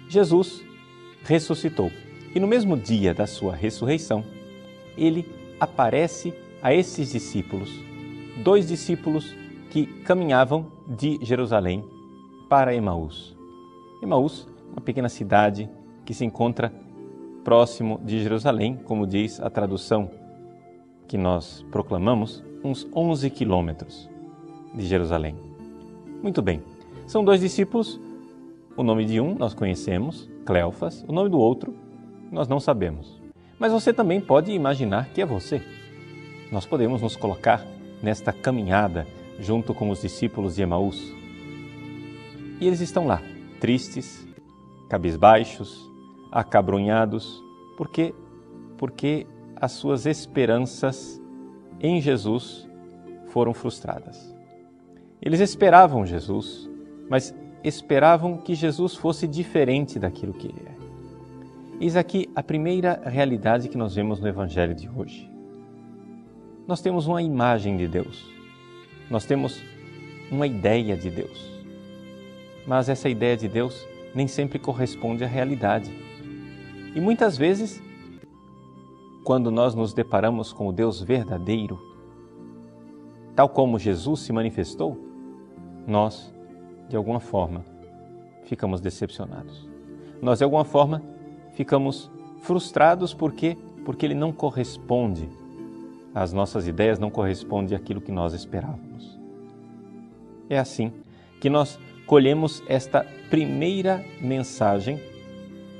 Jesus ressuscitou e no mesmo dia da sua ressurreição, ele aparece a esses discípulos, 2 discípulos que caminhavam de Jerusalém para Emaús. Emaús, uma pequena cidade que se encontra próximo de Jerusalém, como diz a tradução que nós proclamamos, uns 11 quilômetros de Jerusalém. Muito bem, são 2 discípulos, o nome de um nós conhecemos, Cleofas, o nome do outro nós não sabemos. Mas você também pode imaginar que é você. Nós podemos nos colocar nesta caminhada junto com os discípulos de Emaús. E eles estão lá, tristes, cabisbaixos, acabrunhados, porque as suas esperanças em Jesus foram frustradas. Eles esperavam Jesus, mas esperavam que Jesus fosse diferente daquilo que ele é. Eis aqui a primeira realidade que nós vemos no Evangelho de hoje. Nós temos uma imagem de Deus, nós temos uma ideia de Deus, mas essa ideia de Deus nem sempre corresponde à realidade. E muitas vezes, quando nós nos deparamos com o Deus verdadeiro, tal como Jesus se manifestou, nós, de alguma forma, ficamos decepcionados. Nós, de alguma forma, ficamos frustrados porque ele não corresponde às nossas ideias, não corresponde àquilo que nós esperávamos. É assim que nós colhemos esta primeira mensagem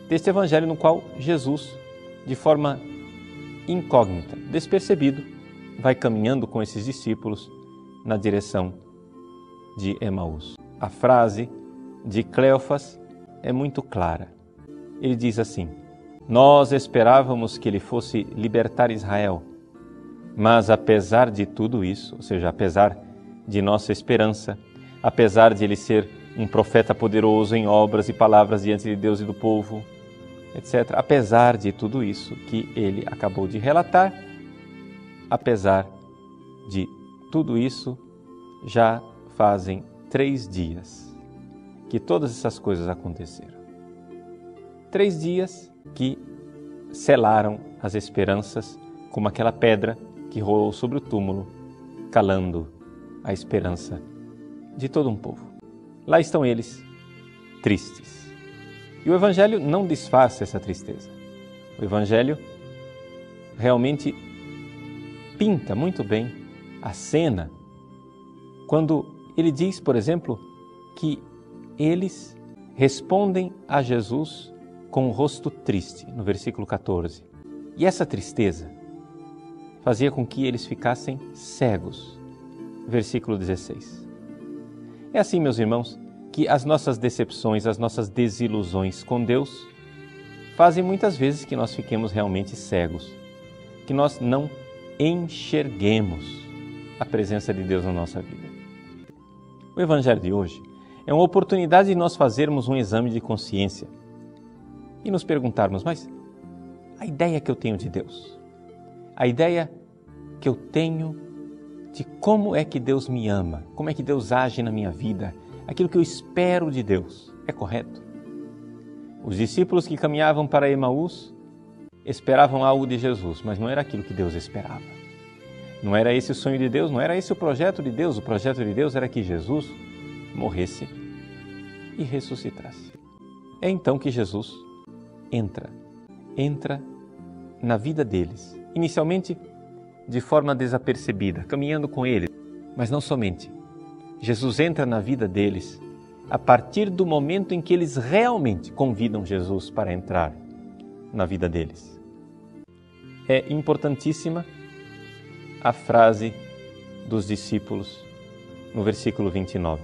deste Evangelho no qual Jesus, de forma incógnita, despercebido, vai caminhando com esses discípulos na direção de Emaús. A frase de Cleofas é muito clara. Ele diz assim: nós esperávamos que ele fosse libertar Israel, mas apesar de tudo isso, ou seja, apesar de nossa esperança, apesar de ele ser um profeta poderoso em obras e palavras diante de Deus e do povo, etc., apesar de tudo isso que ele acabou de relatar, apesar de tudo isso, já fazem 3 dias que todas essas coisas aconteceram. 3 dias que selaram as esperanças como aquela pedra que rolou sobre o túmulo, calando a esperança de todo um povo. Lá estão eles, tristes. E o Evangelho não disfarça essa tristeza. O Evangelho realmente pinta muito bem a cena quando ele diz, por exemplo, que eles respondem a Jesus com o rosto triste, no versículo 14. E essa tristeza fazia com que eles ficassem cegos, versículo 16. É assim, meus irmãos, que as nossas decepções, as nossas desilusões com Deus fazem muitas vezes que nós fiquemos realmente cegos, que nós não enxerguemos a presença de Deus na nossa vida. O Evangelho de hoje é uma oportunidade de nós fazermos um exame de consciência e nos perguntarmos, mas a ideia que eu tenho de Deus, a ideia que eu tenho de como é que Deus me ama, como é que Deus age na minha vida, aquilo que eu espero de Deus, é correto? Os discípulos que caminhavam para Emaús esperavam algo de Jesus, mas não era aquilo que Deus esperava. Não era esse o sonho de Deus, não era esse o projeto de Deus. O projeto de Deus era que Jesus morresse e ressuscitasse. É então que Jesus entra na vida deles, inicialmente de forma desapercebida, caminhando com eles, mas não somente. Jesus entra na vida deles a partir do momento em que eles realmente convidam Jesus para entrar na vida deles. É importantíssima a frase dos discípulos no versículo 29.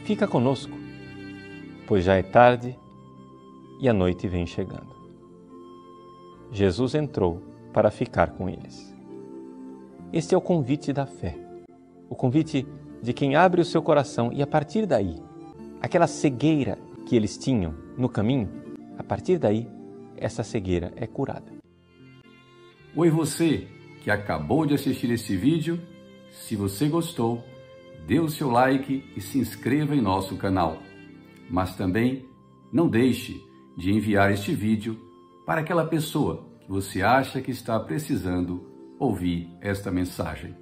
Fica conosco, pois já é tarde e a noite vem chegando. Jesus entrou para ficar com eles. Este é o convite da fé, o convite de quem abre o seu coração e a partir daí, aquela cegueira que eles tinham no caminho, a partir daí, essa cegueira é curada. Oi você que acabou de assistir este vídeo, se você gostou, dê o seu like e se inscreva em nosso canal. Mas também não deixe de enviar este vídeo para aquela pessoa que você acha que está precisando ouvir esta mensagem.